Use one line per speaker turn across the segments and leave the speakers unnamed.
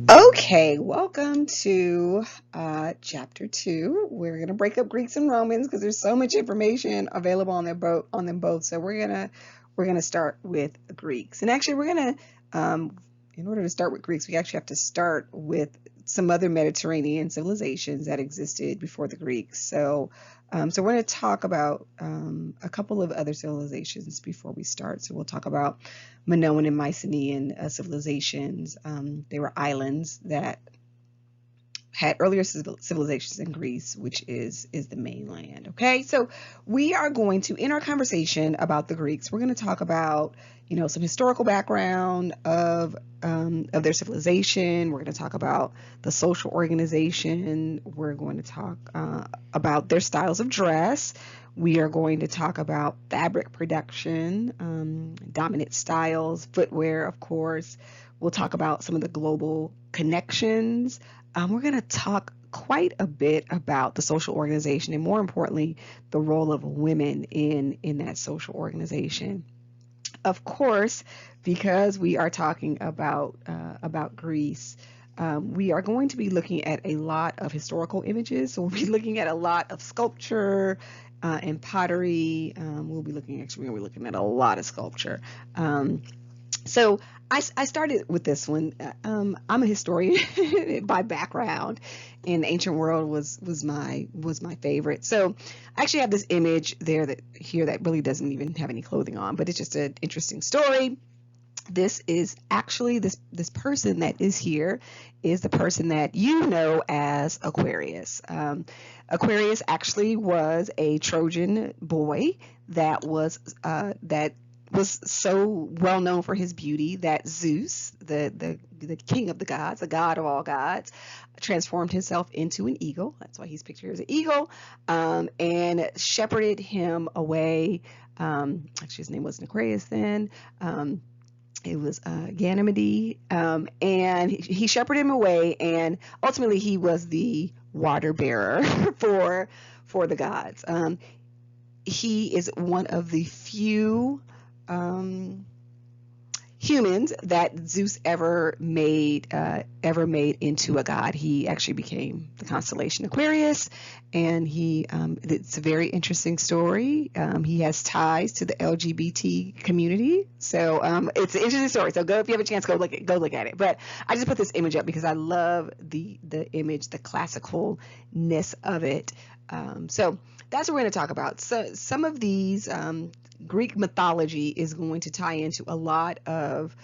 Okay, welcome to chapter 2. We're going to break up Greeks and Romans because there's so much information available on them both. So we're gonna start with Greeks. And actually we're going to in order to start with Greeks, we actually have to start with some other Mediterranean civilizations that existed before the Greeks. So we're going to talk about a couple of other civilizations before we start. So we'll talk about Minoan and Mycenaean civilizations. They were islands that had earlier civilizations in Greece, which is the mainland. Okay, so we are going to, in our conversation about the Greeks, we're going to talk about some historical background of their civilization. We're going to talk about the social organization. We're going to talk about their styles of dress. We are going to talk about fabric production, dominant styles, footwear, of course. We'll talk about some of the global connections. We're going to talk quite a bit about the social organization and, more importantly, the role of women in that social organization. Of course, because we are talking about Greece, we are going to be looking at a lot of historical images. So we'll be looking at a lot of sculpture and pottery. We'll be looking at a lot of sculpture. So I started with this one. I'm a historian by background, and the ancient world was my favorite. So I actually have this image that really doesn't even have any clothing on, but it's just an interesting story. This is actually this person that is here is the person that you know as Aquarius. Aquarius actually was a Trojan boy that was so well known for his beauty that Zeus, the king of the gods, the god of all gods, transformed himself into an eagle. That's why he's pictured as an eagle, and shepherded him away. Actually, his name wasn't Aquarius then. It was Ganymede, and he shepherded him away, and ultimately he was the water bearer for the gods. He is one of the few humans that Zeus ever made into a god. He actually became the constellation Aquarius, and it's a very interesting story. He has ties to the LGBT community, so it's an interesting story. So if you have a chance, go look at it. But I just put this image up because I love the image, the classicalness of it. So that's what we're going to talk about. So some of these Greek mythology is going to tie into a lot of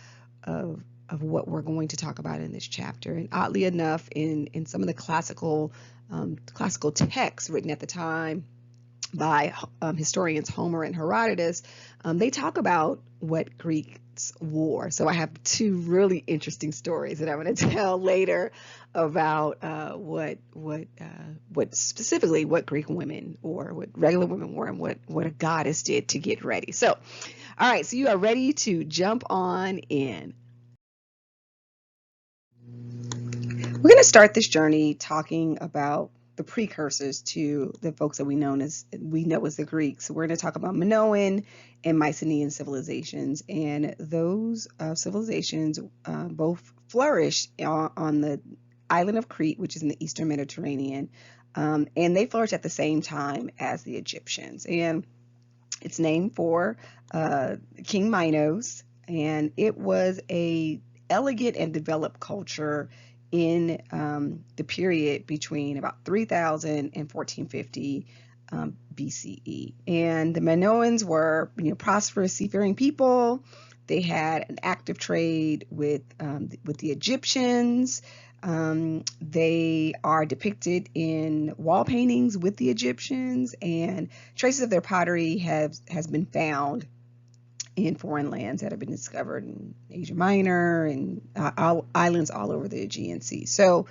what we're going to talk about in this chapter. And oddly enough, in some of the classical texts written at the time by historians Homer and Herodotus, they talk about what Greeks wore. So I have two really interesting stories that I'm going to tell later about what specifically what Greek women or what regular women wore and what a goddess did to get ready. So, all right, so you are ready to jump on in. We're going to start this journey talking about the precursors to the folks that we know as the Greeks. So we're going to talk about Minoan and Mycenaean civilizations, and those civilizations both flourished on the island of Crete, which is in the Eastern Mediterranean, and they flourished at the same time as the Egyptians. And it's named for King Minos, and it was a elegant and developed culture in the period between about 3000 and 1450 BCE. And the Minoans were prosperous seafaring people. They had an active trade with the Egyptians. They are depicted in wall paintings with the Egyptians, and traces of their pottery has been found in foreign lands that have been discovered in Asia Minor and islands all over the Aegean Sea. So,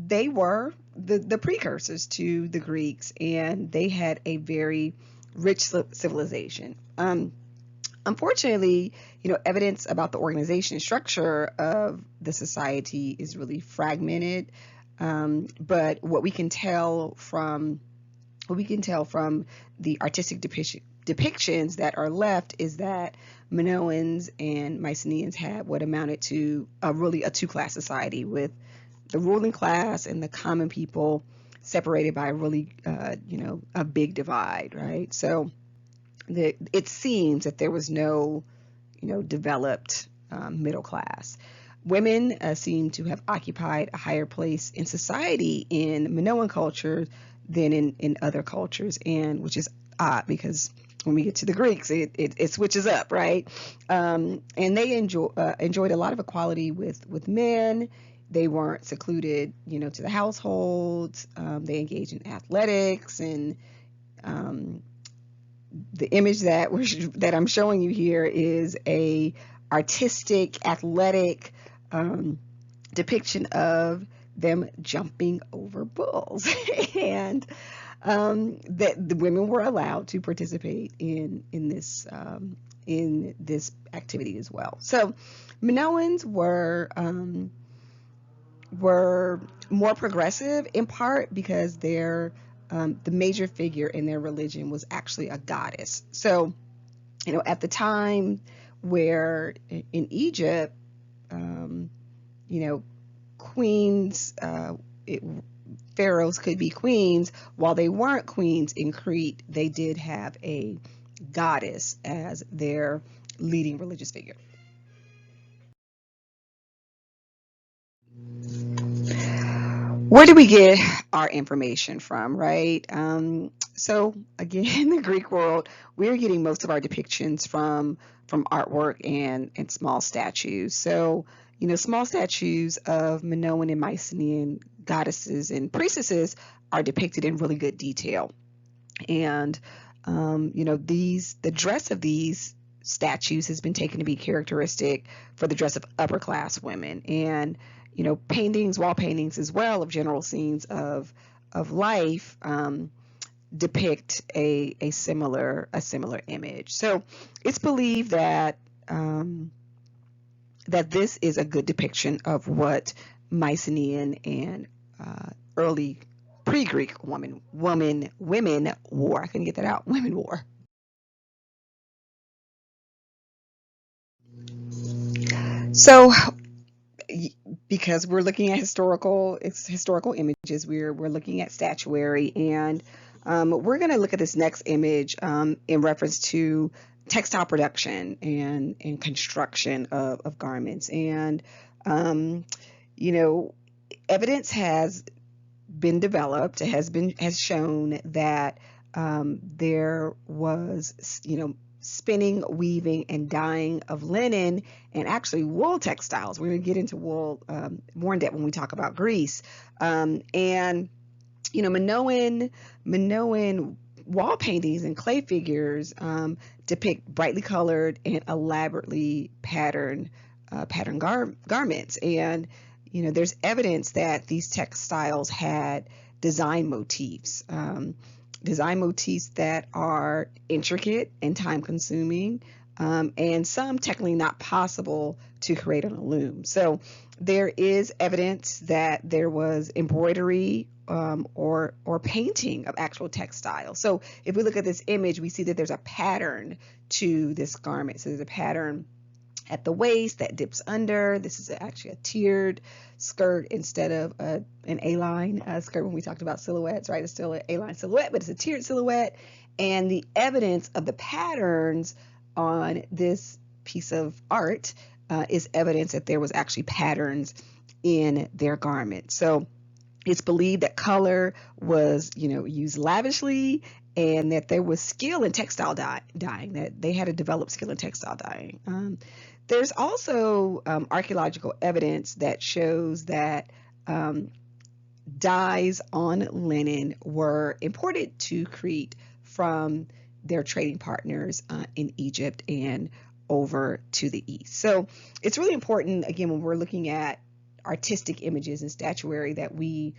they were the precursors to the Greeks, and they had a very rich civilization. Unfortunately, evidence about the organization and structure of the society is really fragmented. But what we can tell from what we can tell from the artistic depictions that are left is that Minoans and Mycenaeans had what amounted to really a two-class society, with the ruling class and the common people separated by a really, a big divide, right? So it seems that there was no, developed middle class. Women seem to have occupied a higher place in society in Minoan culture than in other cultures, and which is odd because when we get to the Greeks, it switches up, right? And they enjoyed a lot of equality with men. They weren't secluded, to the households. They engaged in athletics, and the image that I'm showing you here is a artistic, athletic depiction of them jumping over bulls, and that the women were allowed to participate in this activity as well. So Minoans were more progressive, in part because the major figure in their religion was actually a goddess. So, at the time where in Egypt, queens, pharaohs could be queens, while they weren't queens in Crete, they did have a goddess as their leading religious figure. Where do we get our information from, right? So again, in the Greek world, we're getting most of our depictions from artwork and small statues. So, small statues of Minoan and Mycenaean goddesses and priestesses are depicted in really good detail. And, the dress of these statues has been taken to be characteristic for the dress of upper class women. And wall paintings as well of general scenes of life depict a similar image. So it's believed that that this is a good depiction of what Mycenaean and early pre-Greek women wore. I couldn't get that out. Women wore. So because we're looking at historical images, we're looking at statuary, and we're going to look at this next image in reference to textile production and construction of garments. And evidence has been developed, has shown that there was spinning, weaving, and dyeing of linen, and actually wool textiles. We're going to get into wool more in depth when we talk about Greece. And Minoan wall paintings and clay figures depict brightly colored and elaborately patterned garments. And there's evidence that these textiles had design motifs. Design motifs that are intricate and time-consuming, and some technically not possible to create on a loom. So there is evidence that there was embroidery or painting of actual textiles. So if we look at this image, we see that there's a pattern to this garment. So there's a pattern at the waist that dips under. This is actually a tiered skirt instead of an A-line skirt when we talked about silhouettes, right? It's still an A-line silhouette, but it's a tiered silhouette. And the evidence of the patterns on this piece of art is evidence that there was actually patterns in their garment. So it's believed that color was, used lavishly, and that there was skill in textile dyeing, that they had a developed skill in textile dyeing. There's also archaeological evidence that shows that dyes on linen were imported to Crete from their trading partners in Egypt and over to the east. So it's really important, again, when we're looking at artistic images and statuary, that we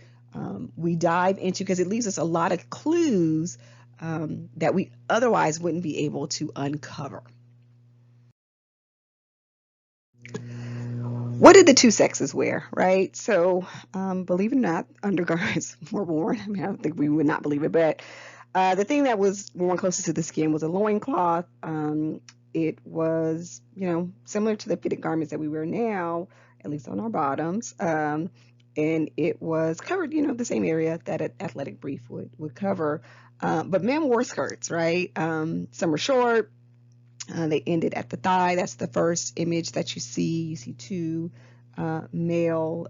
dive into, because it leaves us a lot of clues that we otherwise wouldn't be able to uncover. What did the two sexes wear, right? So believe it or not, undergarments were worn. I mean, I don't think we would not believe it, but The thing that was worn closest to the skin was a loincloth. It was, similar to the fitted garments that we wear now, at least on our bottoms. And it was covered, the same area that an athletic brief would cover. But men wore skirts, right? Some were short. They ended at the thigh. That's the first image that you see. You see two male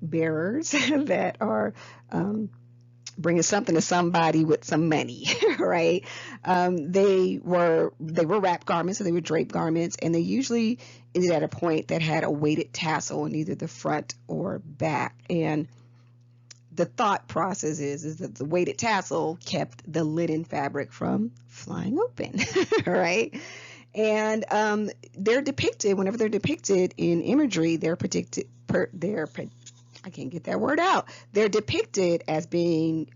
bearers that are bringing something to somebody with some money, right? They were wrap garments, so they were drape garments, and they usually ended at a point that had a weighted tassel in either the front or back. And the thought process is that the weighted tassel kept the linen fabric from flying open, right? And whenever they're depicted in imagery, I can't get that word out. They're depicted as being,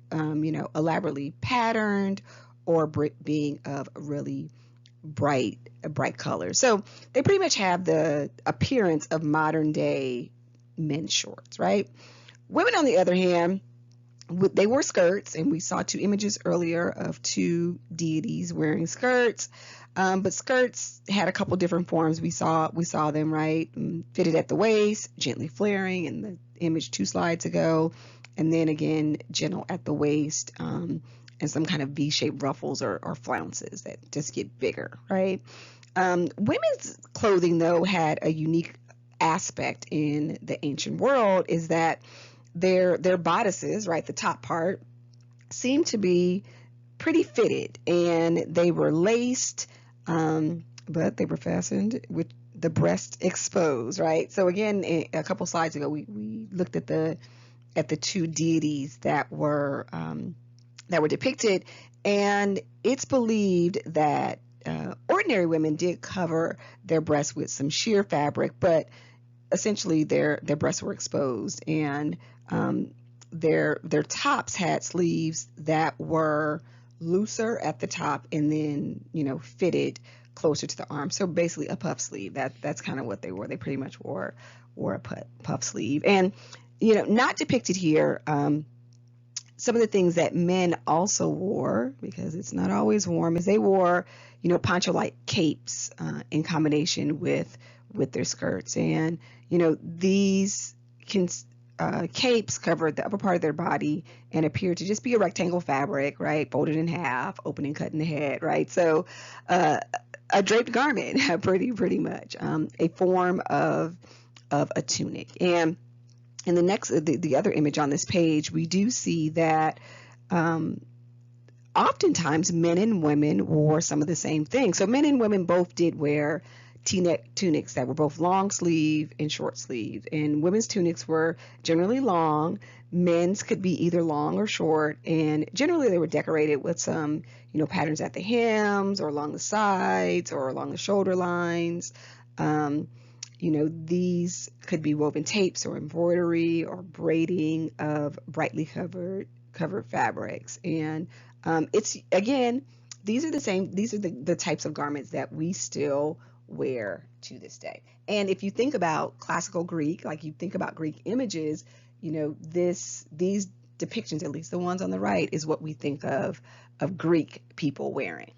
elaborately patterned or being of really bright colors. So they pretty much have the appearance of modern day men's shorts, right? Women, on the other hand, they wore skirts, and we saw two images earlier of two deities wearing skirts. But skirts had a couple different forms. We saw them, right? Fitted at the waist, gently flaring in the image 2 slides ago, and then again gentle at the waist, and some kind of V-shaped ruffles or flounces that just get bigger, right? Women's clothing, though, had a unique aspect in the ancient world, is that their bodices, right, the top part, seemed to be pretty fitted, and they were laced, but they were fastened with the breast exposed, right? So again, a couple slides ago, we looked at the two deities that were depicted, and it's believed that ordinary women did cover their breasts with some sheer fabric, but essentially their breasts were exposed, and their tops had sleeves that were looser at the top and then fitted closer to the arm. So basically a puff sleeve. That's kind of what they wore. They pretty much wore a puff sleeve. And not depicted here, some of the things that men also wore, because it's not always warm, is they wore poncho-like capes in combination with their skirts. And these capes covered the upper part of their body and appeared to just be a rectangle fabric, right, folded in half, open and cut in the head, right? So a draped garment, pretty much, a form of a tunic. And in the next, the other image on this page, we do see that oftentimes men and women wore some of the same things. So men and women both did wear T-neck tunics that were both long sleeve and short sleeve, and women's tunics were generally long. Men's could be either long or short, and generally they were decorated with some patterns at the hems or along the sides or along the shoulder lines. These could be woven tapes or embroidery or braiding of brightly covered fabrics. And it's, again, these are the types of garments that we still wear to this day. And if you think about classical Greek, like you think about Greek images, these depictions, at least the ones on the right, is what we think of Greek people wearing.